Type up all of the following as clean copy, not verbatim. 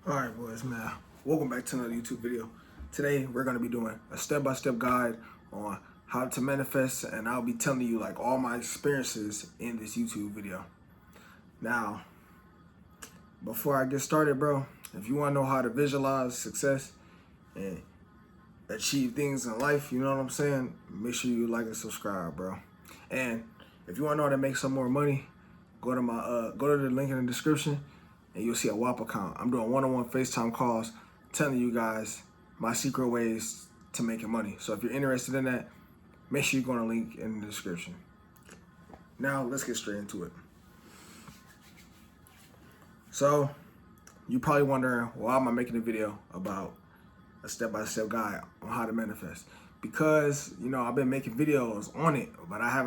Alright boys, man, welcome back to another YouTube video. Today we're going to be doing a step-by-step guide on how to manifest, and I'll be telling you like all my experiences in this YouTube video. Now, before I get started, bro, if you want to know how to visualize success and achieve things in life, you know what I'm saying, make sure you like and subscribe, bro. And if you want to know how to make some more money, go to the link in the description and you'll see a WAP account. I'm doing one-on-one FaceTime calls telling you guys my secret ways to making money. So if you're interested in that, make sure you go to the link in the description. Now let's get straight into it. So you're probably wondering, why am I making a video about a step-by-step guide on how to manifest? Because, you know, I've been making videos on it, but I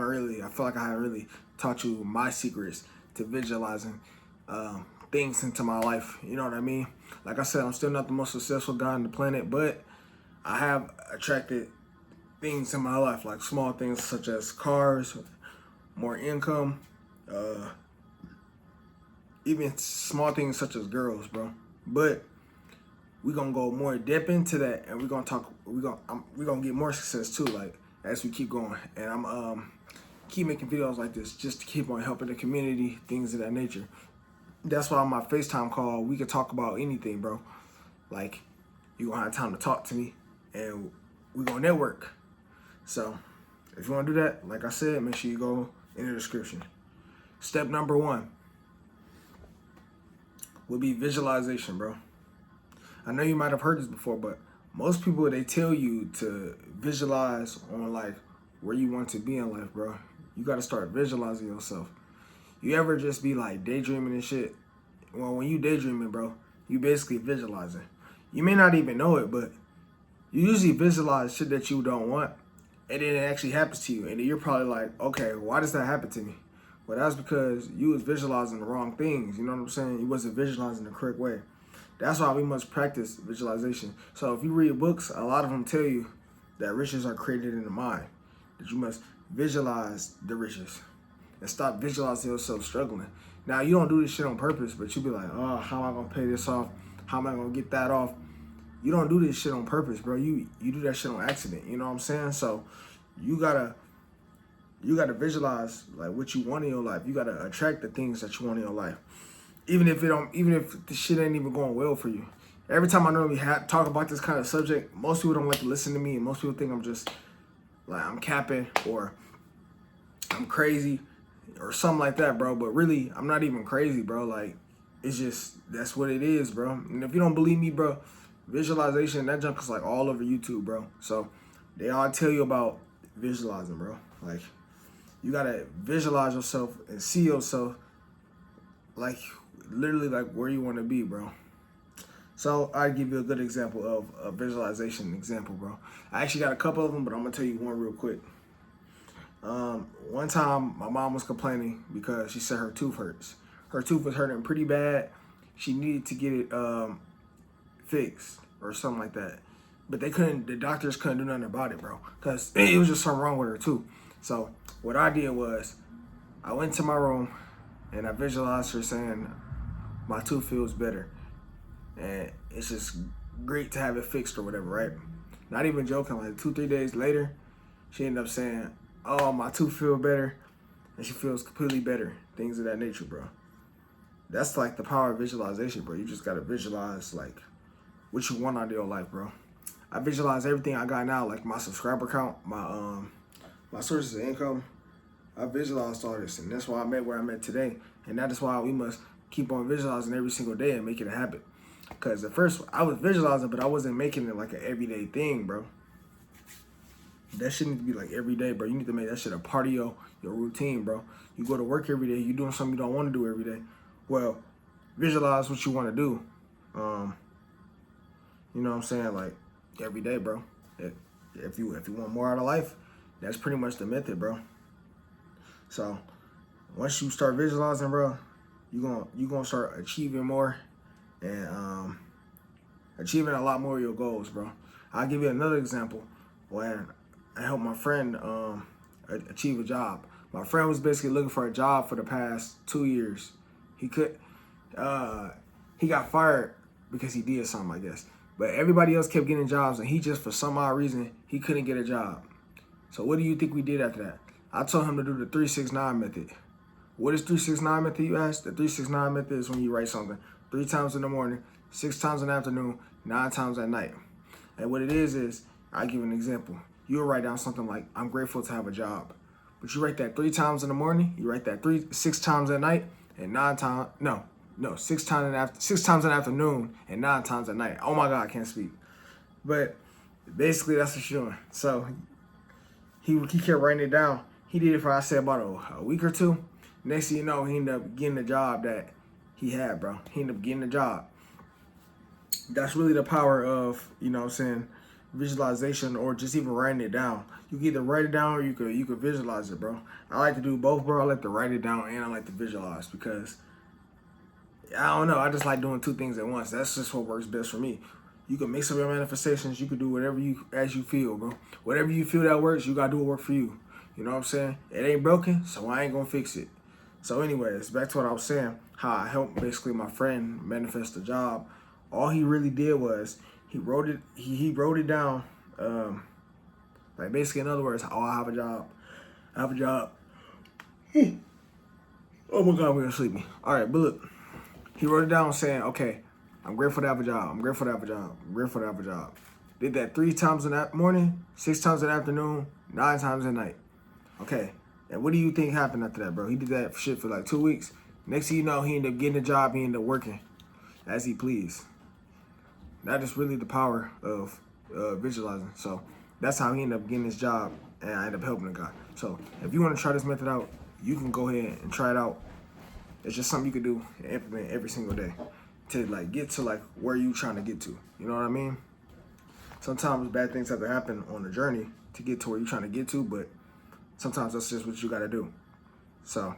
feel like I haven't really taught you my secrets to visualizing things into my life. You know what I mean? Like I said, I'm still not the most successful guy on the planet, but I have attracted things in my life, like small things such as cars, more income, even small things such as girls, bro. But we're gonna go more depth into that, and we're gonna get more success too, like as we keep going. And I'm keep making videos like this just to keep on helping the community, things of that nature. That's why on my FaceTime call, we could talk about anything, bro. Like, you gonna have time to talk to me, and we gonna network. So, if you wanna do that, like I said, make sure you go in the description. Step number 1 would be visualization, bro. I know you might have heard this before, but most people, they tell you to visualize on like where you want to be in life, bro. You gotta start visualizing yourself. You ever just be like daydreaming and shit? Well, when you daydreaming, bro, you basically visualizing. You may not even know it, but you usually visualize shit that you don't want, and then it actually happens to you. And then you're probably like, okay, why does that happen to me? Well, that's because you was visualizing the wrong things. You know what I'm saying? You wasn't visualizing the correct way. That's why we must practice visualization. So if you read books, a lot of them tell you that riches are created in the mind, that you must visualize the riches and stop visualizing yourself struggling. Now, you don't do this shit on purpose, but you be like, oh, how am I gonna pay this off? How am I gonna get that off? You don't do this shit on purpose, bro. You do that shit on accident. You know what I'm saying? So you gotta visualize like what you want in your life. You gotta attract the things that you want in your life, even if the shit ain't even going well for you. Every time I normally talk about this kind of subject, most people don't like to listen to me, and most people think I'm just like I'm capping or I'm crazy or something like that, bro. But really, I'm not even crazy, bro. Like, it's just, that's what it is, bro. And if you don't believe me, bro, visualization, that junk is like all over YouTube, bro. So they all tell you about visualizing, bro. Like, you gotta visualize yourself and see yourself like literally like where you want to be, bro. So I'll give you a good example of a visualization example, bro. I actually got a couple of them, but I'm gonna tell you one real quick. One time my mom was complaining because she said her tooth hurts. Her tooth was hurting pretty bad. She needed to get it fixed or something like that. But the doctors couldn't do nothing about it, bro. Because it was just something wrong with her tooth. So what I did was I went to my room and I visualized her saying, my tooth feels better. And it's just great to have it fixed or whatever, right? Not even joking, like 2-3 days later, she ended up saying, oh, my tooth feel better, and she feels completely better. Things of that nature, bro. That's like the power of visualization, bro. You just gotta visualize like what you want out of your life, bro. I visualize everything I got now, like my subscriber count, my sources of income. I visualized all this, and that's why I'm at where I'm at today. And that is why we must keep on visualizing every single day and make it a habit. Because at first I was visualizing, but I wasn't making it like an everyday thing, bro. That shit need to be like every day, bro. You need to make that shit a part of your routine, bro. You go to work every day, you doing something you don't want to do every day. Well, visualize what you want to do. You know what I'm saying? Like every day, bro. If you want more out of life, that's pretty much the method, bro. So once you start visualizing, bro, you gonna start achieving more and achieving a lot more of your goals, bro. I'll give you another example when I helped my friend achieve a job. My friend was basically looking for a job for the past 2 years. He got fired because he did something, I guess. But everybody else kept getting jobs, and he just, for some odd reason, he couldn't get a job. So what do you think we did after that? I told him to do the 369 method. What is 369 method, you ask? The 369 method is when you write something 3 times in the morning, 6 times in the afternoon, 9 times at night. And what it is I'll give you an example. You'll write down something like, I'm grateful to have a job. But you write that 3 times in the morning, you write that 6 times at night, and 6 times in the afternoon and 9 times at night. Oh my God, I can't speak. But basically that's what you're doing. So he kept writing it down. He did it for, I said, about a week or two. Next thing you know, he ended up getting the job that he had, bro. He ended up getting the job. That's really the power of, you know what I'm saying, visualization, or just even writing it down. You can either write it down or you could visualize it, bro. I like to do both, bro. I like to write it down and I like to visualize, because I don't know, I just like doing 2 things at once. That's just what works best for me. You can mix up your manifestations. You can do whatever as you feel, bro. Whatever you feel that works, you gotta do it work for you. You know what I'm saying? It ain't broken, so I ain't gonna fix it. So anyways, back to what I was saying, how I helped basically my friend manifest a job. All he really did was he wrote it down. Like basically, in other words, oh, I have a job. I have a job. Oh my God, we're gonna sleep me. All right, but look, he wrote it down saying, okay, I'm grateful to have a job. I'm grateful to have a job. I'm grateful to have a job. Did that 3 times in the morning, 6 times in the afternoon, 9 times at night. Okay, and what do you think happened after that, bro? He did that shit for like 2 weeks. Next thing you know, he ended up getting a job. He ended up working as he pleased. That is really the power of visualizing. So that's how he ended up getting his job, and I ended up helping the guy. So if you want to try this method out, you can go ahead and try it out. It's just something you could do and implement every single day to like get to like where you trying to get to. You know what I mean? Sometimes bad things have to happen on the journey to get to where you're trying to get to, but sometimes that's just what you got to do. So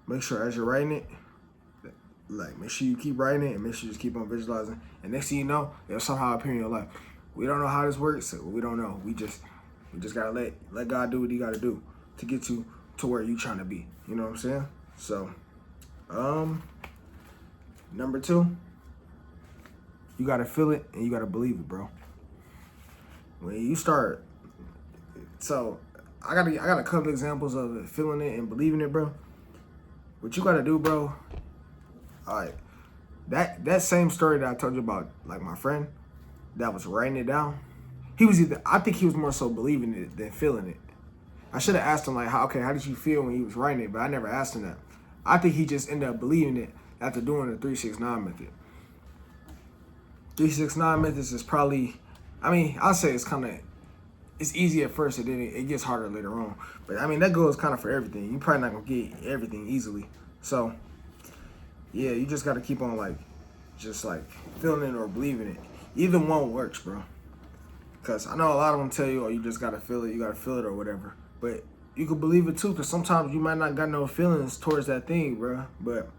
make sure as you're writing it, like make sure you keep writing it, and make sure you just keep on visualizing. And next thing you know, it'll somehow appear in your life. We don't know how this works. So we don't know. We just gotta let God do what He gotta do to get you to where you trying to be. You know what I'm saying? So, number 2, you gotta feel it and you gotta believe it, bro. When you start, so I got a couple examples of it, feeling it and believing it, bro. What you gotta do, bro. All right, that same story that I told you about, like my friend that was writing it down. I think he was more so believing it than feeling it. I should have asked him like, how did you feel when he was writing it? But I never asked him that. I think he just ended up believing it after doing the 369 method. 369 methods is probably, I mean, I'll say it's easy at first, and then it gets harder later on. But I mean, that goes kind of for everything. You're probably not gonna get everything easily. So yeah, you just gotta keep on just feeling it or believing it. Either one works, bro. Because I know a lot of them tell you, oh, you just gotta feel it or whatever. But you can believe it too, because sometimes you might not got no feelings towards that thing, bro. But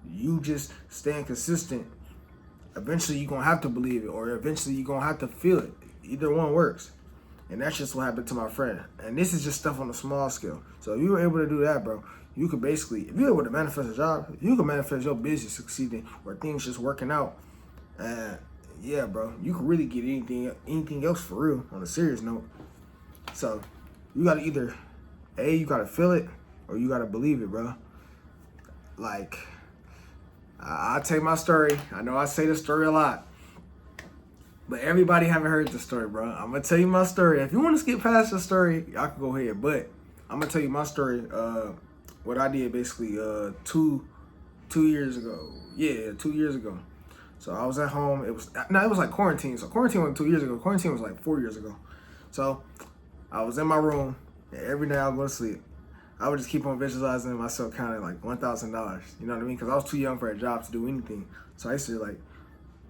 you just staying consistent, eventually you're gonna have to believe it, or eventually you're gonna have to feel it. Either one works. And that's just what happened to my friend. And this is just stuff on a small scale. So if you were able to do that, bro, you could basically, if you're able to manifest a job, you can manifest your business succeeding or things just working out. Yeah, bro, you can really get anything else for real on a serious note. So you gotta either, you gotta feel it or you gotta believe it, bro. Like, I'll tell you my story. I know I say this story a lot, but everybody haven't heard the story, bro. I'm gonna tell you my story. If you want to skip past the story, y'all can go ahead. But I'm gonna tell you my story. What I did basically 2 years ago. Yeah, 2 years ago. So I was at home. It was like quarantine. So quarantine wasn't 2 years ago. Quarantine was like 4 years ago. So I was in my room, and every night I would go to sleep. I would just keep on visualizing myself counting like $1,000. You know what I mean? Because I was too young for a job to do anything. So I used to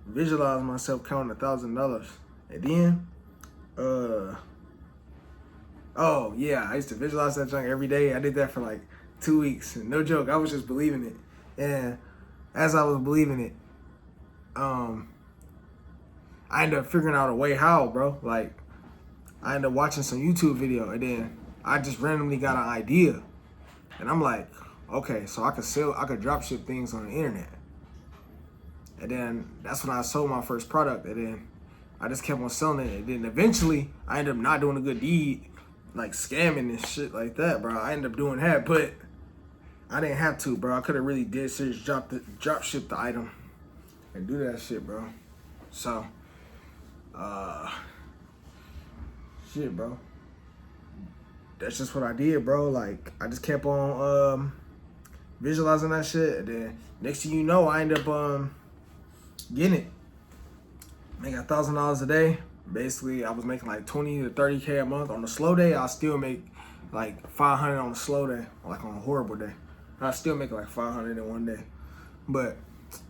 visualize myself counting $1,000. And then, oh yeah, I used to visualize that junk every day. I did that for like 2 weeks. No joke, I was just believing it. And as I was believing it, I ended up figuring out a way how, bro. Like, I ended up watching some YouTube video, and then I just randomly got an idea. And I'm like, okay, so I could drop ship things on the internet. And then that's when I sold my first product. And then I just kept on selling it. And then eventually I ended up not doing a good deed, like scamming and shit like that, bro. I ended up doing that, but I didn't have to, bro. I could have really did serious drop ship the item and do that shit, bro. So, shit, bro. That's just what I did, bro. Like, I just kept on visualizing that shit, and then next thing you know, I end up getting it, making $1,000 a day. Basically, I was making like 20 to 30K a month. On a slow day, I still make like 500 on a slow day, like on a horrible day. I still make like 500 in one day. But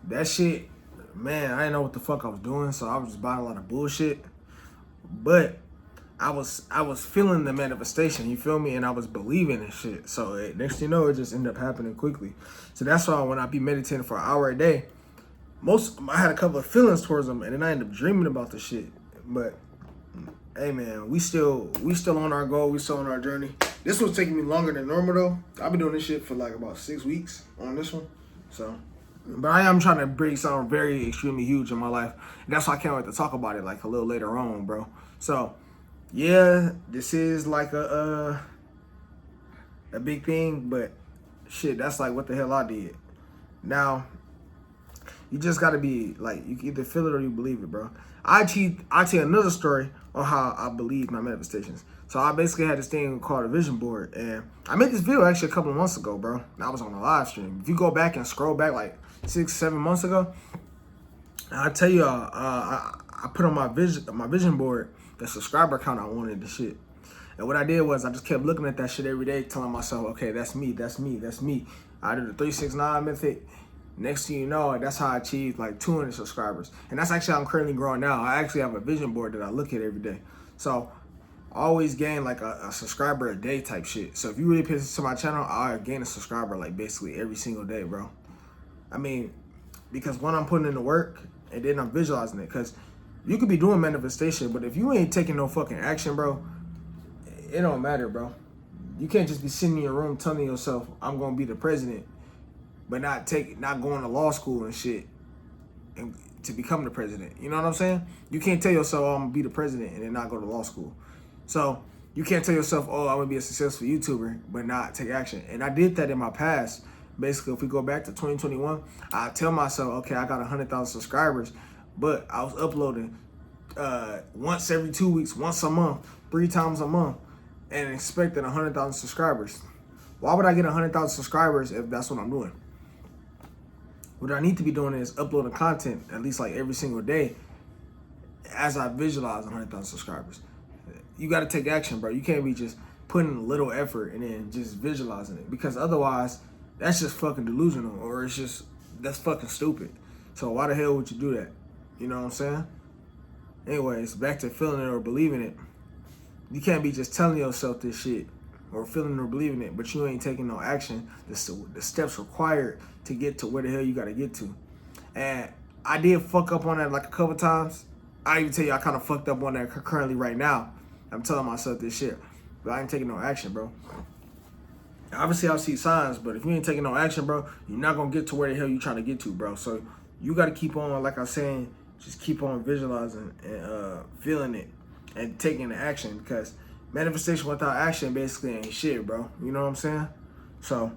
that shit, man, I didn't know what the fuck I was doing, so I was just buying a lot of bullshit. But I was feeling the manifestation, you feel me? And I was believing in shit. So next thing you know, it just ended up happening quickly. So that's why when I be meditating for an hour a day, I had a couple of feelings towards them, and then I ended up dreaming about the shit. But hey, man, we still on our goal. We still on our journey. This one's taking me longer than normal though. I've been doing this shit for like about 6 weeks on this one. So, but I am trying to bring something very extremely huge in my life. And that's why I can't wait to talk about it like a little later on, bro. So, yeah, this is like a big thing, but shit, that's like what the hell I did. Now, you just gotta be like, you can either feel it or you believe it, bro. I tell you another story on how I believe my manifestations. So I basically had this thing called a vision board, and I made this video actually a couple of months ago, bro. And I was on a live stream. If you go back and scroll back like 6-7 months ago, I tell you, I put on my vision board the subscriber count I wanted, the shit. And what I did was I just kept looking at that shit every day, telling myself, okay, that's me, that's me, that's me. I did the 369 method. Next thing you know, that's how I achieved like 200 subscribers. And that's actually how I'm currently growing now. I actually have a vision board that I look at every day. So I always gain like a subscriber a day type shit. So if you really pay attention to my channel, I gain a subscriber like basically every single day, bro. I mean, because when I'm putting in the work and then I'm visualizing it, because you could be doing manifestation, but if you ain't taking no fucking action, bro, it don't matter, bro. You can't just be sitting in your room telling yourself, I'm gonna be the president, but not going to law school and shit and to become the president. You know what I'm saying? You can't tell yourself, oh, I'm gonna be the president and then not go to law school. So you can't tell yourself, oh, I'm gonna be a successful YouTuber, but not take action. And I did that in my past. Basically, if we go back to 2021, I tell myself, okay, I got 100,000 subscribers, but I was uploading once every 2 weeks, once a month, 3 times a month, and expecting 100,000 subscribers. Why would I get 100,000 subscribers if that's what I'm doing? What I need to be doing is uploading content at least like every single day as I visualize 100,000 subscribers. You got to take action, bro. You can't be just putting a little effort and then just visualizing it, because otherwise that's just fucking delusional, or that's fucking stupid. So why the hell would you do that? You know what I'm saying? Anyways, back to feeling it or believing it. You can't be just telling yourself this shit or feeling or believing it, but you ain't taking no action. The steps required to get to where the hell you got to get to. And I did fuck up on that like a couple times. I even tell you I kind of fucked up on that currently right now. I'm telling myself this shit, but I ain't taking no action, bro. Obviously, I'll see signs, but if you ain't taking no action, bro, you're not going to get to where the hell you trying to get to, bro. So you got to keep on, like I was saying, just keep on visualizing and feeling it and taking the action, because manifestation without action basically ain't shit, bro. You know what I'm saying? So,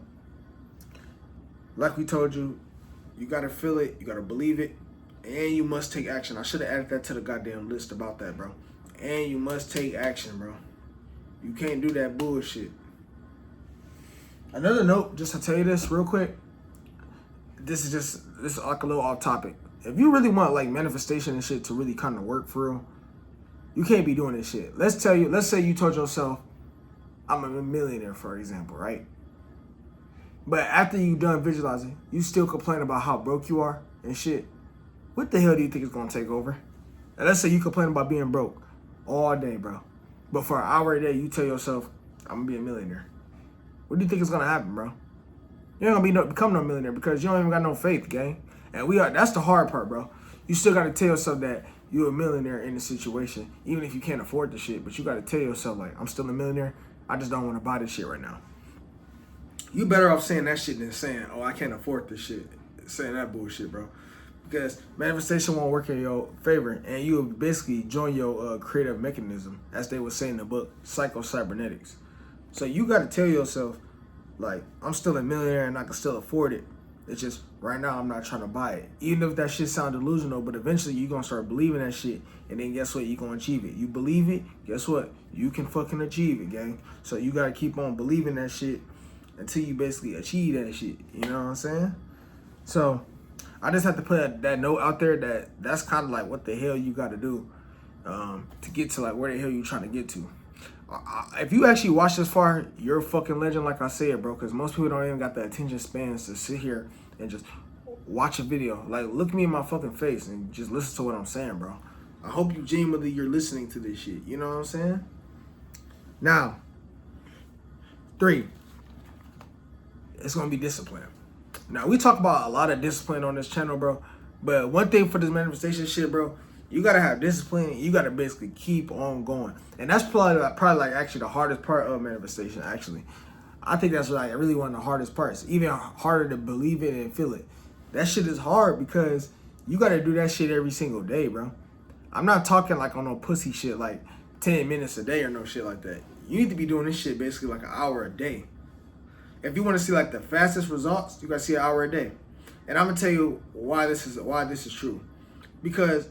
like we told you, you got to feel it, you got to believe it, and you must take action. I should have added that to the goddamn list about that, bro. And you must take action, bro. You can't do that bullshit. Another note, just to tell you this real quick. This is like a little off topic. If you really want like manifestation and shit to really kind of work for real, you can't be doing this shit. Let's say you told yourself, I'm a millionaire, for example, right? But after you done visualizing, you still complain about how broke you are and shit. What the hell do you think is gonna take over? And let's say you complain about being broke all day, bro. But for an hour a day, you tell yourself, I'm gonna be a millionaire. What do you think is gonna happen, bro? You ain't gonna become no millionaire because you don't even got no faith, gang. And that's the hard part, bro. You still gotta tell yourself that you're a millionaire in the situation, even if you can't afford the shit. But you gotta tell yourself, like, I'm still a millionaire. I just don't want to buy this shit right now. You better off saying that shit than saying, oh, I can't afford this shit. Saying that bullshit, bro. Because manifestation won't work in your favor, and you will basically join your creative mechanism, as they would say in the book, psycho-cybernetics. So you got to tell yourself, like, I'm still a millionaire and I can still afford it. It's just, right now, I'm not trying to buy it. Even if that shit sounds delusional, but eventually you're going to start believing that shit, and then guess what? You're going to achieve it. You believe it, guess what? You can fucking achieve it, gang. So you got to keep on believing that shit until you basically achieve that shit. You know what I'm saying? So I just have to put that note out there that's kind of like what the hell you got to do to get to like where the hell you trying to get to. If you actually watch this far, you're a fucking legend, like I said, bro. Because most people don't even got the attention spans to sit here and just watch a video. Like, look me in my fucking face and just listen to what I'm saying, bro. I hope you genuinely you're listening to this shit. You know what I'm saying? Now, 3, it's gonna be discipline. Now, we talk about a lot of discipline on this channel, bro. But one thing for this manifestation shit, bro, you gotta have discipline. You gotta basically keep on going, and that's probably like actually the hardest part of manifestation. Actually, I think that's like really one of the hardest parts. Even harder to believe it and feel it. That shit is hard because you gotta do that shit every single day, bro. I'm not talking like on no pussy shit like 10 minutes a day or no shit like that. You need to be doing this shit basically like an hour a day. If you want to see like the fastest results, you gotta see an hour a day. And I'm gonna tell you why this is true. Because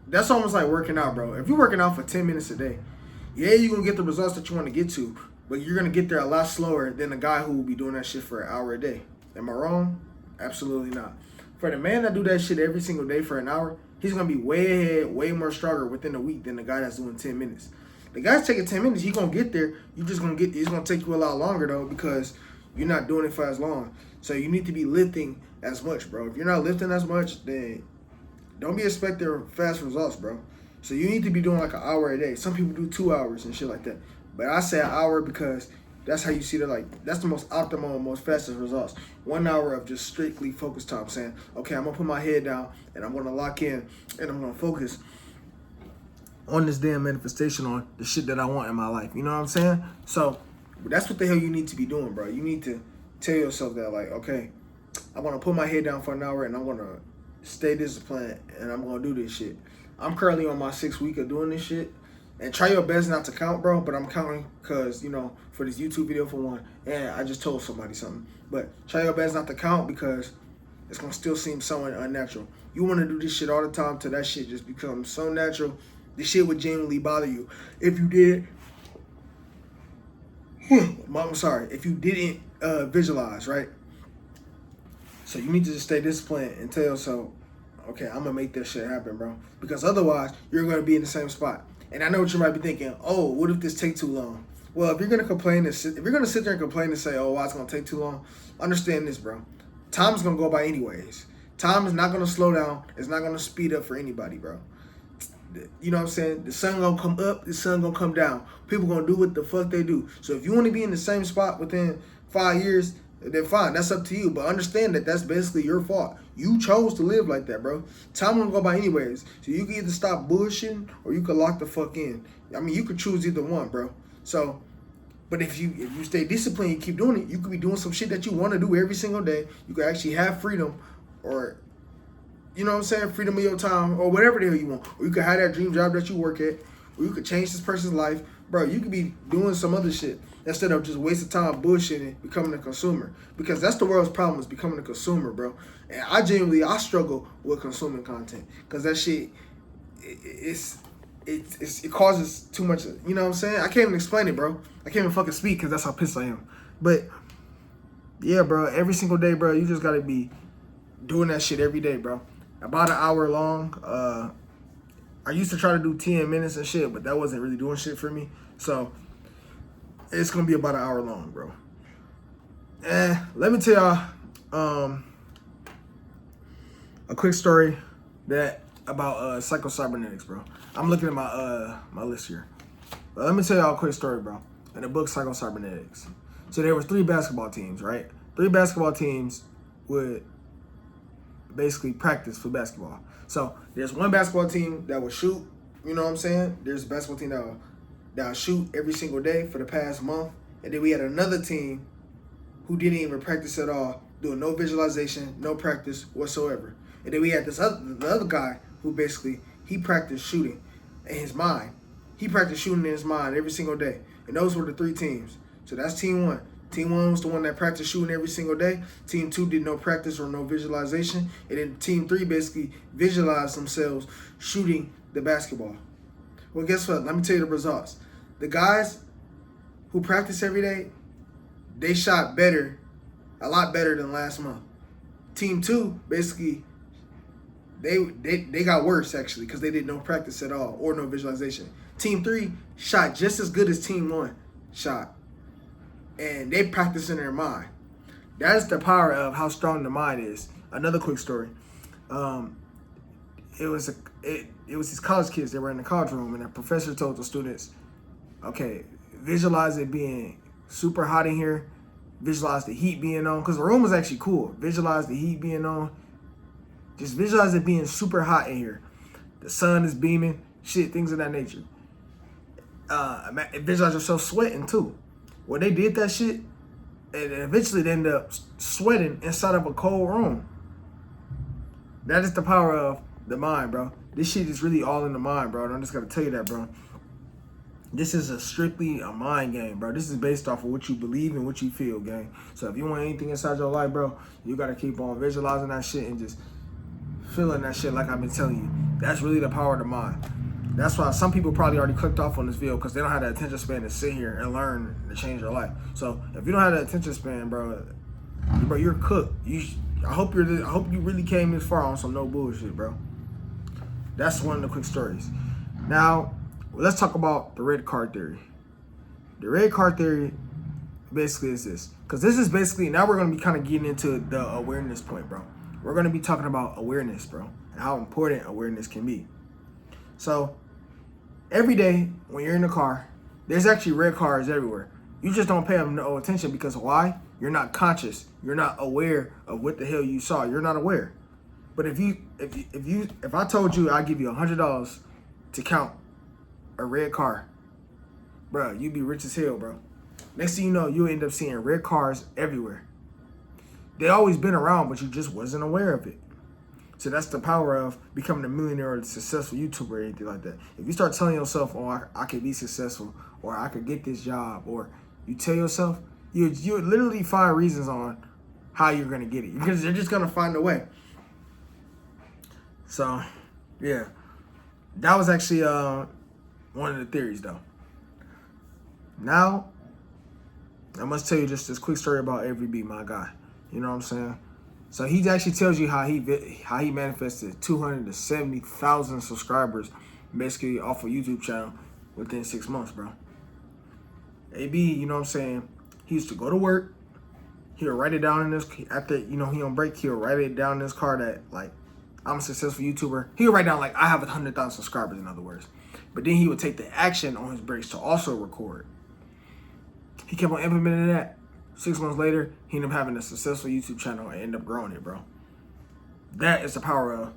that's almost like working out, bro. If you're working out for 10 minutes a day, yeah, you're gonna get the results that you want to get to, but you're gonna get there a lot slower than the guy who will be doing that shit for an hour a day. Am I wrong? Absolutely not. For the man that do that shit every single day for an hour, he's gonna be way ahead, way more stronger within a week than the guy that's doing 10 minutes. The guy's taking 10 minutes, he's gonna get there. It's gonna take you a lot longer though, because you're not doing it for as long. So you need to be lifting as much, bro. If you're not lifting as much, then don't be expecting fast results, bro. So you need to be doing like an hour a day. Some people do 2 hours and shit like that. But I say an hour because that's how you see that's the most optimal, most fastest results. 1 hour of just strictly focused time, saying, okay, I'm gonna put my head down and I'm gonna lock in and I'm gonna focus on this damn manifestation, on the shit that I want in my life. You know what I'm saying? So that's what the hell you need to be doing, bro. You need to tell yourself that, like, okay, I'm gonna put my head down for an hour and I'm gonna stay disciplined and I'm gonna do this shit. I'm currently on my 6th week of doing this shit. And try your best not to count, bro, but I'm counting because, you know, for this YouTube video for one, and I just told somebody something. But try your best not to count because it's going to still seem somewhat unnatural. You want to do this shit all the time till that shit just becomes so natural, this shit would genuinely bother you. If you did, I'm sorry, if you didn't visualize, right? So you need to just stay disciplined and tell yourself, okay, I'm going to make this shit happen, bro. Because otherwise, you're going to be in the same spot. And I know what you might be thinking, oh, what if this takes too long? Well, if you're going to complain, if you're going to sit there and complain and say, oh, why it's going to take too long, understand this, bro. Time's going to go by anyways. Time is not going to slow down. It's not going to speed up for anybody, bro. You know what I'm saying? The sun going to come up, the sun going to come down. People going to do what the fuck they do. So if you want to be in the same spot within 5 years, then fine, that's up to you. But understand that that's basically your fault. You chose to live like that, bro. Time won't go by anyways. So you can either stop bullshitting or you can lock the fuck in. I mean, you could choose either one, bro. So, but if you stay disciplined, you keep doing it, you could be doing some shit that you want to do every single day. You could actually have freedom, or, you know what I'm saying, freedom of your time, or whatever the hell you want. Or you could have that dream job that you work at, or you could change this person's life. Bro, you could be doing some other shit instead of just wasting time bullshitting, becoming a consumer. Because that's the world's problem, is becoming a consumer, bro. And I struggle with consuming content. Because that shit, it causes too much, you know what I'm saying? I can't even explain it, bro. I can't even fucking speak because that's how pissed I am. But, yeah, bro, every single day, bro, you just got to be doing that shit every day, bro. About an hour long. I used to try to do 10 minutes and shit, but that wasn't really doing shit for me. So it's gonna be about an hour long, bro. And let me tell y'all a quick story about psycho-cybernetics, bro. I'm looking at my list here. But let me tell y'all a quick story, bro. In the book Psycho-Cybernetics. So there was 3 basketball teams, right? 3 basketball teams would basically practice for basketball. So there's one basketball team that will shoot, you know what I'm saying? There's a basketball team that will shoot every single day for the past month. And then we had another team who didn't even practice at all, doing no visualization, no practice whatsoever. And then we had the other guy who basically, he practiced shooting in his mind. He practiced shooting in his mind every single day. And those were the 3 teams. So that's team 1. Team 1 was the one that practiced shooting every single day. Team 2 did no practice or no visualization. And then team 3 basically visualized themselves shooting the basketball. Well, guess what? Let me tell you the results. The guys who practice every day, they shot better, a lot better than last month. Team 2, basically, they got worse, actually, because they did no practice at all or no visualization. Team 3 shot just as good as Team 1 shot. And they practice in their mind. That's the power of how strong the mind is. Another quick story. It was these college kids. They were in the college room, and the professor told the students, okay, visualize it being super hot in here. Visualize the heat being on, because the room was actually cool. Visualize the heat being on. Just visualize it being super hot in here. The sun is beaming, shit, things of that nature. Visualize yourself sweating too. Well, they did that shit, and eventually they ended up sweating inside of a cold room. That is the power of the mind, bro. This shit is really all in the mind, bro. I'm just gonna tell you that, bro. This is strictly a mind game, bro. This is based off of what you believe and what you feel, gang. So if you want anything inside your life, bro, you gotta keep on visualizing that shit and just feeling that shit like I've been telling you. That's really the power of the mind. That's why some people probably already clicked off on this video, because they don't have the attention span to sit here and learn to change their life. So if you don't have the attention span, bro, you're cooked. I hope you really came this far on some no bullshit, bro. That's one of the quick stories. Now, let's talk about the red card theory. The red card theory basically is this, because this is basically, now we're going to be kind of getting into the awareness point, bro. We're going to be talking about awareness, bro, and how important awareness can be. So every day when you're in the car, there's actually red cars everywhere. You just don't pay them no attention, because why? You're not conscious. You're not aware of what the hell you saw. You're not aware. But if I told you I'd give you $100 to count a red car, bro, you'd be rich as hell, bro. Next thing you know, you'll end up seeing red cars everywhere. They always been around, but you just wasn't aware of it. So that's the power of becoming a millionaire or a successful YouTuber or anything like that. If you start telling yourself, oh, I could be successful, or I could get this job, or you tell yourself, you literally find reasons on how you're going to get it, because they're just going to find a way. So, yeah, that was actually one of the theories, though. Now, I must tell you just this quick story about Avery B, my guy. You know what I'm saying? So he actually tells you how he manifested 270,000 subscribers, basically off a YouTube channel within 6 months, bro. AB, you know what I'm saying? He used to go to work. He'll write it down in this, after, he on break, he'll write it down in his car that, like, I'm a successful YouTuber. He'll write down, like, I have 100,000 subscribers, in other words. But then he would take the action on his breaks to also record. He kept on implementing that. 6 months later, he ended up having a successful YouTube channel and ended up growing it, bro. That is the power of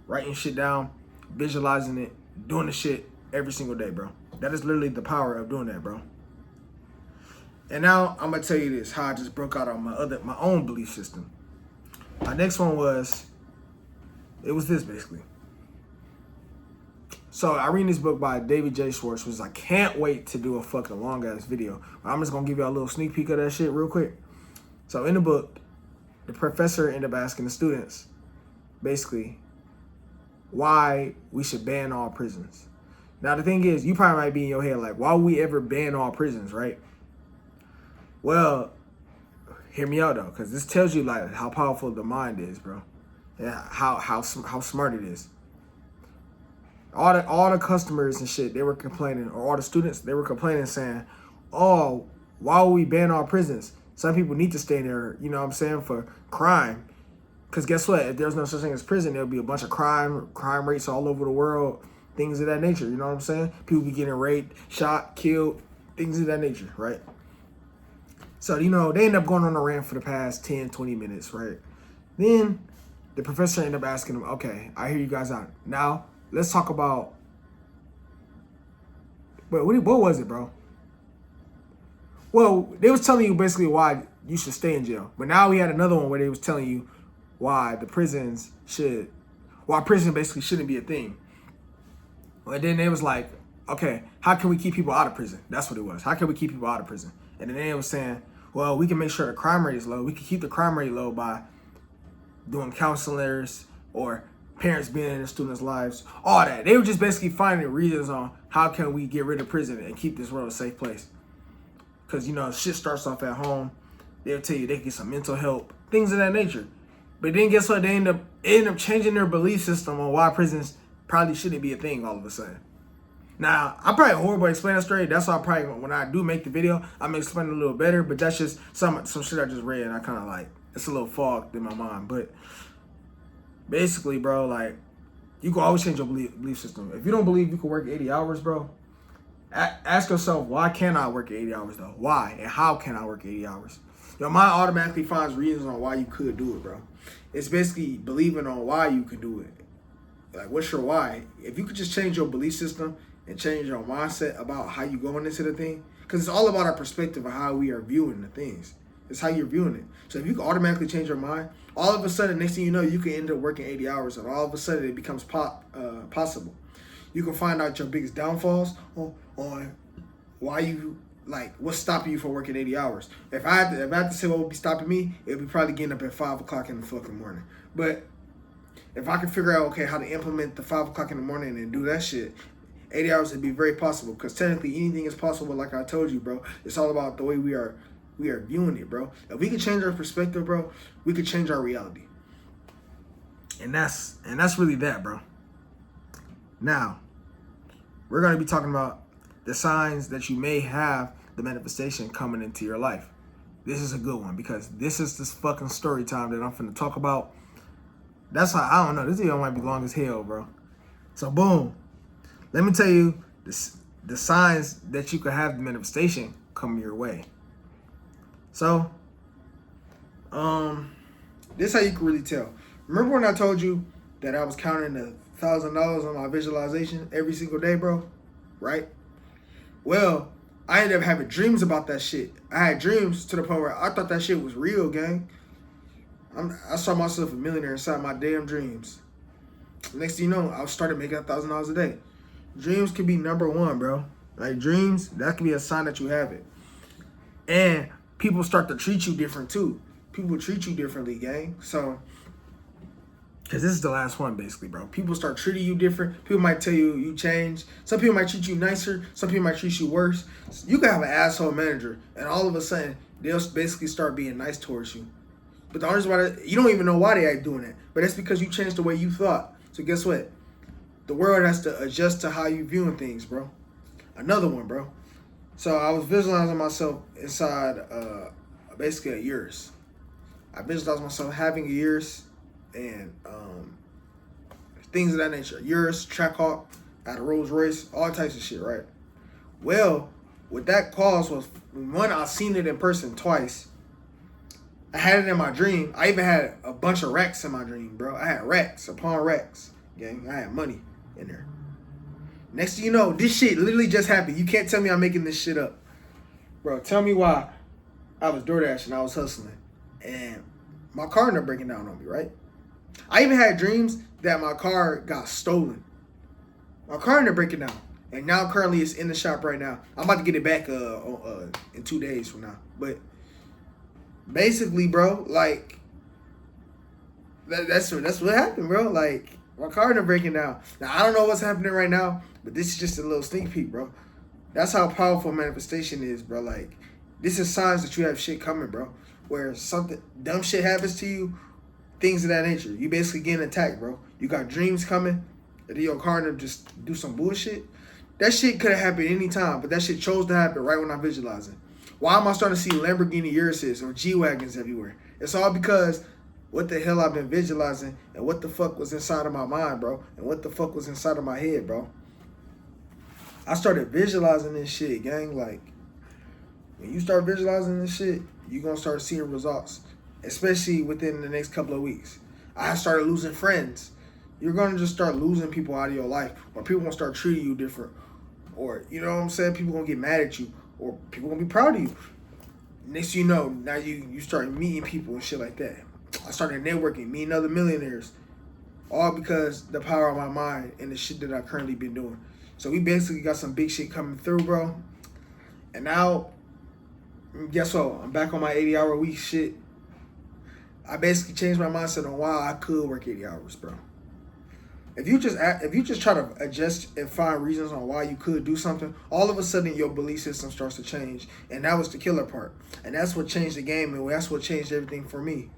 writing shit down, visualizing it, doing the shit every single day, bro. That is literally the power of doing that, bro. And now I'm gonna tell you this, how I just broke out on my own belief system. My next one was this basically. So I read this book by David J. Schwartz, which I can't wait to do a fucking long ass video. I'm just gonna give you a little sneak peek of that shit real quick. So in the book, the professor ended up asking the students basically why we should ban all prisons. Now the thing is, you probably might be in your head like, why would we ever ban all prisons, right? Well, hear me out though, because this tells you like how powerful the mind is, bro. Yeah, how smart it is. All the customers and shit, they were complaining, or all the students, they were complaining, saying, oh, why would we ban all prisons? Some people need to stay there, you know what I'm saying, for crime. Because guess what? If there's no such thing as prison, there'll be a bunch of crime rates all over the world, things of that nature, you know what I'm saying? People be getting raped, shot, killed, things of that nature, right? So, they end up going on a rant for the past 10, 20 minutes, right? Then the professor ended up asking them, okay, I hear you guys out. Now, let's talk about, what was it, bro? Well, they was telling you basically why you should stay in jail. But now we had another one where they was telling you why prison basically shouldn't be a thing. And then it was like, okay, how can we keep people out of prison? That's what it was. How can we keep people out of prison? And then it was saying, well, we can make sure the crime rate is low. We can keep the crime rate low by doing counselors or parents being in the students' lives, all that. They were just basically finding reasons on how can we get rid of prison and keep this world a safe place. Because, you know, shit starts off at home. They'll tell you they can get some mental help, things of that nature. But then guess what? They end up changing their belief system on why prisons probably shouldn't be a thing all of a sudden. Now, I'm probably horrible at explaining straight. That's why I probably, when I do make the video, I'm going to explain it a little better. But that's just some shit I just read, and I kind of like, it's a little fogged in my mind. But basically, bro, like, you can always change your belief system. If you don't believe you can work 80 hours, bro, ask yourself, why can't I work 80 hours, though? Why? And how can I work 80 hours? Your mind automatically finds reasons on why you could do it, bro. It's basically believing on why you can do it. Like, what's your why? If you could just change your belief system and change your mindset about how you going into the thing, because it's all about our perspective of how we are viewing the things. It's how you're viewing it. So if you can automatically change your mind, all of a sudden, next thing you know, you can end up working 80 hours, and all of a sudden it becomes possible. You can find out your biggest downfalls on why you, like, what's stopping you from working 80 hours. If I had to say what would be stopping me, it would be probably getting up at 5 o'clock in the fucking morning. But if I can figure out, okay, how to implement the 5 o'clock in the morning and do that shit, 80 hours would be very possible, because technically anything is possible. Like I told you, bro, it's all about the way we are viewing it, bro. If we could change our perspective, bro, we could change our reality. And that's really that, bro. Now, we're going to be talking about the signs that you may have the manifestation coming into your life. This is a good one, because this is this fucking story time that I'm finna talk about. That's why, I don't know, this video might be long as hell, bro. So boom, let me tell you the signs that you could have the manifestation come your way. So, this is how you can really tell. Remember when I told you that I was counting $1,000 on my visualization every single day, bro? Right? Well, I ended up having dreams about that shit. I had dreams to the point where I thought that shit was real, gang. I saw myself a millionaire inside my damn dreams. Next thing you know, I started making $1,000 a day. Dreams can be number one, bro. Like, dreams, that can be a sign that you have it. And people start to treat you different, too. People treat you differently, gang. So, because this is the last one, basically, bro. People start treating you different. People might tell you you changed. Some people might treat you nicer. Some people might treat you worse. You can have an asshole manager, and all of a sudden, they'll basically start being nice towards you. But the only reason why, you don't even know why they are doing it. But that's because you changed the way you thought. So guess what? The world has to adjust to how you viewing things, bro. Another one, bro. So I was visualizing myself inside basically a Urus. I visualized myself having a Urus and things of that nature. Urus, Trackhawk, I had a Rolls Royce, all types of shit, right? Well, what that caused was, one, I seen it in person twice. I had it in my dream. I even had a bunch of racks in my dream, bro. I had racks upon racks, gang. I had money in there. Next thing you know, this shit literally just happened. You can't tell me I'm making this shit up. Bro, tell me why I was door dashing, I was hustling, and my car ended up breaking down on me, right? I even had dreams that my car got stolen. My car ended up breaking down, and now currently it's in the shop right now. I'm about to get it back in 2 days from now. But basically, bro, like, that's what happened, bro. Like, my car ended up breaking down. Now, I don't know what's happening right now, but this is just a little sneak peek, bro. That's how powerful manifestation is, bro. Like, this is signs that you have shit coming, bro. Where something dumb shit happens to you, things of that nature. You basically getting attacked, bro. You got dreams coming, and then your car ended up just do some bullshit. That shit could have happened any time, but that shit chose to happen right when I'm visualizing. Why am I starting to see Lamborghini Uruses or G-Wagons everywhere? It's all because what the hell I've been visualizing and what the fuck was inside of my mind, bro, and what the fuck was inside of my head, bro. I started visualizing this shit, gang. Like, when you start visualizing this shit, you're going to start seeing results, especially within the next couple of weeks. I started losing friends. You're going to just start losing people out of your life, or people going to start treating you different, or, you know what I'm saying, people going to get mad at you, or people going to be proud of you. Next thing you know, now you start meeting people and shit like that. I started networking, meeting other millionaires. All because the power of my mind and the shit that I currently been doing. So we basically got some big shit coming through, bro. And now, guess what? I'm back on my 80-hour week shit. I basically changed my mindset on why I could work 80 hours, bro. If you just try to adjust and find reasons on why you could do something, all of a sudden your belief system starts to change. And that was the killer part. And that's what changed the game, and that's what changed everything for me.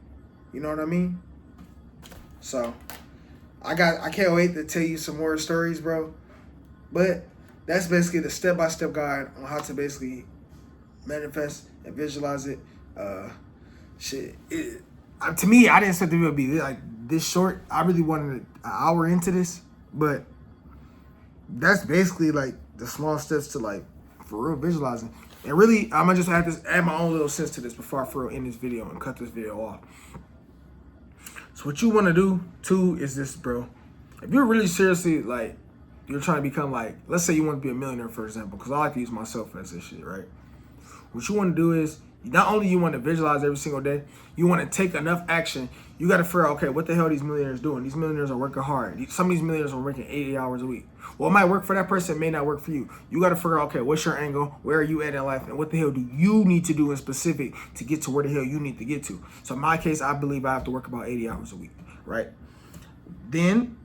You know what I mean? So I can't wait to tell you some more stories, bro. But that's basically the step-by-step guide on how to basically manifest and visualize it. To me, I didn't expect it to be like this short. I really wanted an hour into this, but that's basically like the small steps to like for real visualizing. And really, I'm gonna just have to add my own little sense to this before I for real end this video and cut this video off. So what you want to do too is this, bro. If you're really seriously like you're trying to become like, let's say you want to be a millionaire, for example, because I like to use myself as this shit, right? What you want to do is not only you want to visualize every single day, you want to take enough action. You got to figure out, okay, what the hell are these millionaires doing? These millionaires are working hard. Some of these millionaires are working 80 hours a week. Well, it might work for that person, it may not work for you. You got to figure out, okay, what's your angle? Where are you at in life? And what the hell do you need to do in specific to get to where the hell you need to get to? So in my case, I believe I have to work about 80 hours a week, right? Then,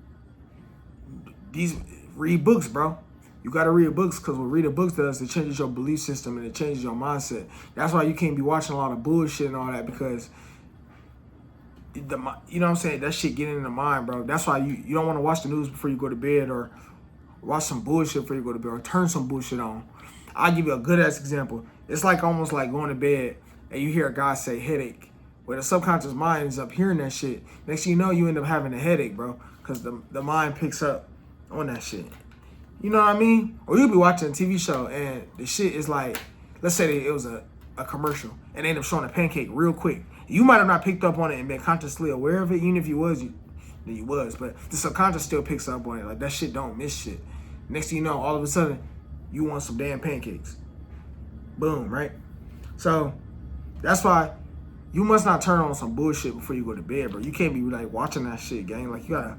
read books, bro. You got to read books, because what reading books does, it changes your belief system and it changes your mindset. That's why you can't be watching a lot of bullshit and all that, because, you know what I'm saying? That shit getting in the mind, bro. That's why you don't want to watch the news before you go to bed, or watch some bullshit before you go to bed, or turn some bullshit on. I'll give you a good ass example. It's like almost like going to bed and you hear a guy say headache. Where the subconscious mind ends up hearing that shit. Next thing you know, you end up having a headache, bro, because the mind picks up on that shit. You know what I mean? Or you'll be watching a TV show and the shit is like, let's say it was a commercial and they end up showing a pancake real quick. You might have not picked up on it and been consciously aware of it. Even if you was, then you was. But the subconscious still picks up on it. Like, that shit don't miss shit. Next thing you know, all of a sudden, you want some damn pancakes. Boom, right? So that's why you must not turn on some bullshit before you go to bed, bro. You can't be like watching that shit, gang. Like, you gotta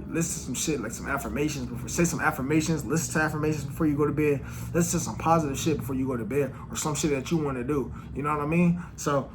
listen to some shit, like some affirmations before. Say some affirmations. Listen to affirmations before you go to bed. Listen to some positive shit before you go to bed, or some shit that you want to do. You know what I mean? So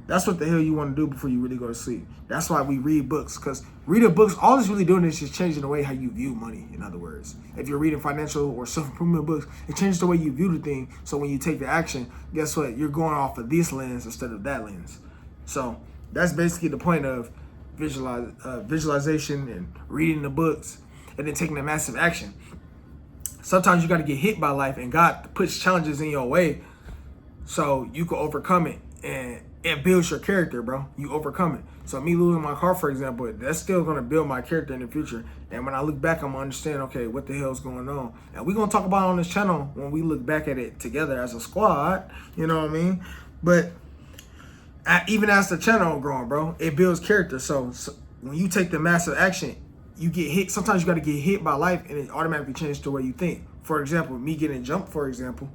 that's what the hell you want to do before you really go to sleep. That's why we read books, because reading books, all it's really doing is just changing the way how you view money. In other words, if you're reading financial or self-improvement books, it changes the way you view the thing. So when you take the action, guess what? You're going off of this lens instead of that lens. So that's basically the point of visualization and reading the books, and then taking the massive action. Sometimes you got to get hit by life, and God puts challenges in your way so you can overcome it, and it builds your character, bro. You overcome it. So me losing my car, for example, that's still going to build my character in the future. And when I look back, I'm going to understand, okay, what the hell's going on? And we're going to talk about it on this channel when we look back at it together as a squad. You know what I mean? But even as the channel growing, bro, it builds character. So when you take the massive action, you get hit. Sometimes you got to get hit by life, and it automatically changes the way you think. For example, me getting jumped, for example,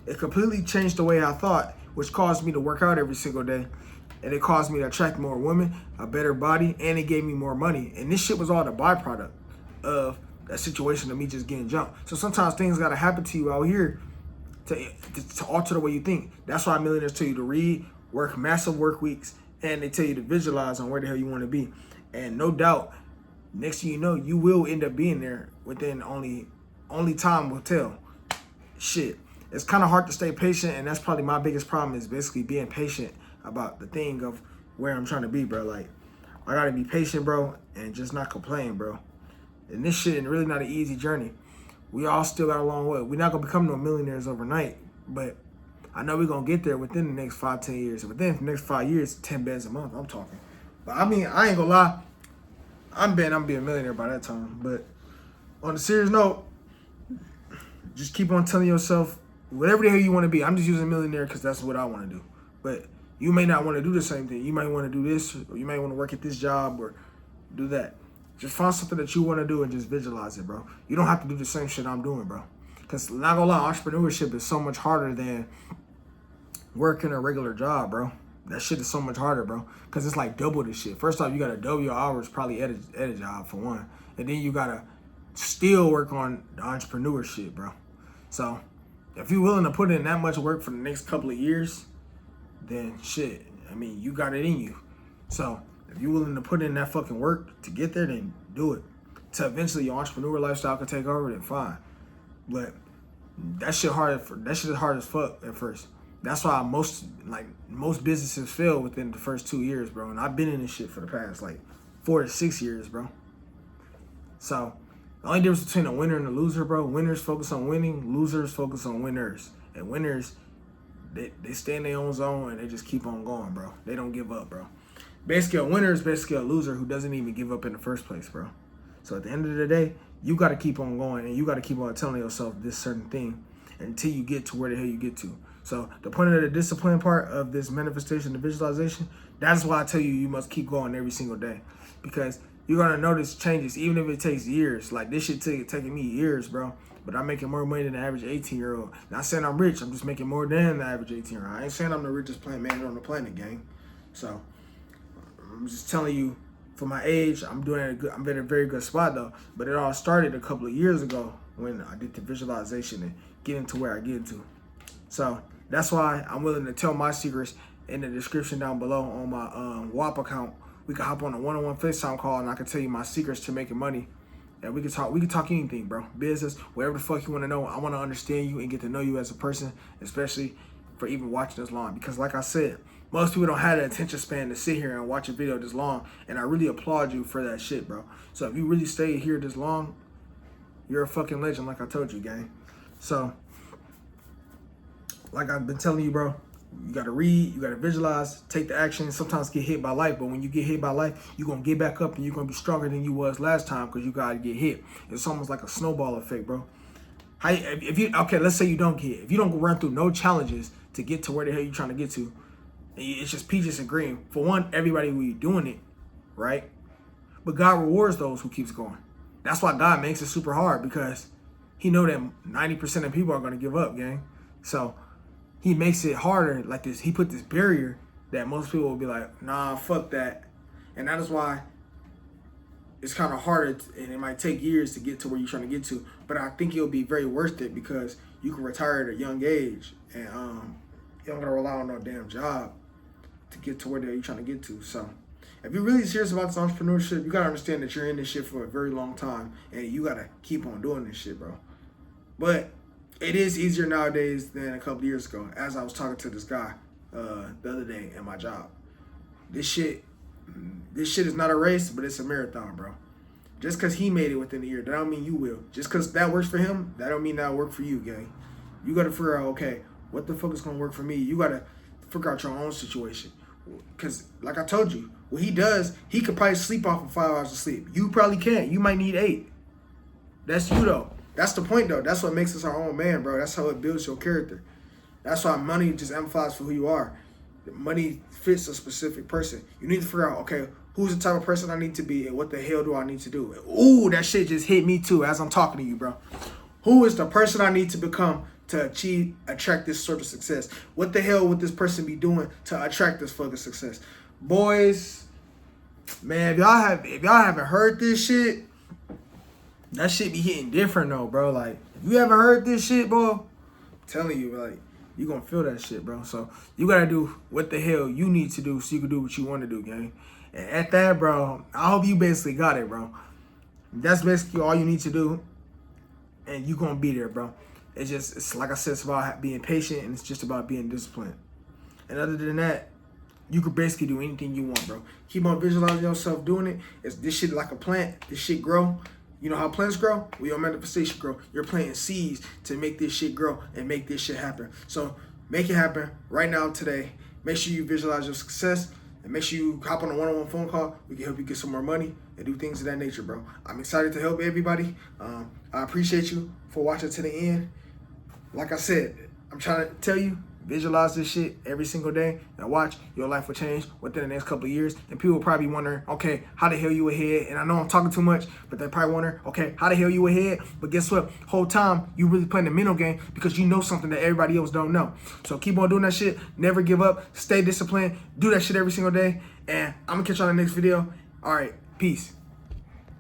it completely changed the way I thought, which caused me to work out every single day. And it caused me to attract more women, a better body, and it gave me more money. And this shit was all the byproduct of that situation of me just getting jumped. So sometimes things got to happen to you out here to alter the way you think. That's why millionaires tell you to read, work massive work weeks, and they tell you to visualize on where the hell you want to be. And no doubt, next thing you know, you will end up being there within only time will tell. Shit. It's kind of hard to stay patient, and that's probably my biggest problem, is basically being patient about the thing of where I'm trying to be, bro. Like, I gotta be patient, bro, and just not complain, bro. And this shit is really not an easy journey. We all still got a long way. We're not gonna become no millionaires overnight, but I know we're gonna get there within the next 5-10 years. Within the next 5 years, 10 bands a month, I'm talking. But I mean, I ain't gonna lie, I'm betting I'm being a millionaire by that time. But on a serious note, just keep on telling yourself whatever the hell you want to be. I'm just using millionaire because that's what I want to do. But you may not want to do the same thing. You might want to do this, or you might want to work at this job, or do that. Just find something that you want to do and just visualize it, bro. You don't have to do the same shit I'm doing, bro. Because not gonna lie, entrepreneurship is so much harder than working a regular job, bro. That shit is so much harder, bro. Because it's like double this shit. First off, you got to double your hours probably at a job for one. And then you got to still work on the entrepreneur shit, bro. So if you're willing to put in that much work for the next couple of years, then shit, I mean, you got it in you. So if you're willing to put in that fucking work to get there, then do it. To eventually your entrepreneur lifestyle can take over, then fine. But that shit is hard as fuck at first. That's why most businesses fail within the first 2 years, bro. And I've been in this shit for the past like 4 to 6 years, bro. So the only difference between a winner and a loser, bro, winners focus on winning, losers focus on winners. And winners, they stay in their own zone and they just keep on going, bro. They don't give up, bro. Basically, a winner is basically a loser who doesn't even give up in the first place, bro. So at the end of the day, you got to keep on going and you got to keep on telling yourself this certain thing until you get to where the hell you get to. So the point of the discipline part of this manifestation, the visualization, that's why I tell you must keep going every single day, because you're going to notice changes, even if it takes years. Like this shit taking me years, bro. But I'm making more money than the average 18-year-old. Not saying I'm rich. I'm just making more than the average 18-year-old. I ain't saying I'm the richest man on the planet, gang. So I'm just telling you, for my age, I'm in a very good spot though. But it all started a couple of years ago when I did the visualization and getting to where I get to. So that's why I'm willing to tell my secrets in the description down below on my WAP account. We can hop on a one-on-one FaceTime call and I can tell you my secrets to making money. And we can talk anything, bro. Business, whatever the fuck you want to know. I want to understand you and get to know you as a person, especially for even watching this long. Because like I said, most people don't have the attention span to sit here and watch a video this long. And I really applaud you for that shit, bro. So if you really stay here this long, you're a fucking legend, like I told you, gang. So, like I've been telling you, bro, you got to read, you got to visualize, take the action, sometimes get hit by life. But when you get hit by life, you're going to get back up and you're going to be stronger than you was last time because you got to get hit. It's almost like a snowball effect, bro. Okay, let's say you don't get hit. If you don't run through no challenges to get to where the hell you're trying to get to, it's just peaches and cream. For one, everybody will be doing it, right? But God rewards those who keeps going. That's why God makes it super hard, because he know that 90% of people are going to give up, gang. So he makes it harder like this. He put this barrier that most people will be like, nah, fuck that. And that is why it's kind of harder and it might take years to get to where you're trying to get to. But I think it'll be very worth it because you can retire at a young age and you don't got to rely on no damn job to get to where you're trying to get to. So if you're really serious about this entrepreneurship, you got to understand that you're in this shit for a very long time and you got to keep on doing this shit, bro. But it is easier nowadays than a couple of years ago. As I was talking to this guy the other day at my job. This shit is not a race, but it's a marathon, bro. Just because he made it within a year, that don't mean you will. Just because that works for him, that don't mean that'll work for you, gang. You got to figure out, okay, what the fuck is going to work for me? You got to figure out your own situation. Because like I told you, what he does, he could probably sleep off of 5 hours of sleep. You probably can't. You might need 8. That's you, though. That's the point, though. That's what makes us our own man, bro. That's how it builds your character. That's why money just amplifies for who you are. Money fits a specific person. You need to figure out, okay, who's the type of person I need to be and what the hell do I need to do? Ooh, that shit just hit me too as I'm talking to you, bro. Who is the person I need to become to attract this sort of success? What the hell would this person be doing to attract this fucking success? Boys, man, if y'all haven't heard this shit, that shit be hitting different though, bro. Like, if you haven't heard this shit, bro, I'm telling you, like, you gonna feel that shit, bro. So you gotta do what the hell you need to do so you can do what you want to do, gang. And at that, bro, I hope you basically got it, bro. That's basically all you need to do, and you gonna be there, bro. It's like I said, it's about being patient, and it's just about being disciplined. And other than that, you could basically do anything you want, bro. Keep on visualizing yourself doing it. This shit like a plant. This shit grow. You know how plants grow? Well, your manifestation grow. You're planting seeds to make this shit grow and make this shit happen. So make it happen right now, today. Make sure you visualize your success and make sure you hop on a one-on-one phone call. We can help you get some more money and do things of that nature, bro. I'm excited to help everybody. I appreciate you for watching to the end. Like I said, I'm trying to tell you, Visualize this shit every single day, and watch, your life will change within the next couple of years. And people will probably wonder, okay, how the hell you ahead? And I know I'm talking too much, but they probably wonder, okay, how the hell you ahead? But guess what? Whole time you really playing the mental game because you know something that everybody else don't know. So keep on doing that shit. Never give up. Stay disciplined. Do that shit every single day. And I'm gonna catch you on the next video. All right, peace.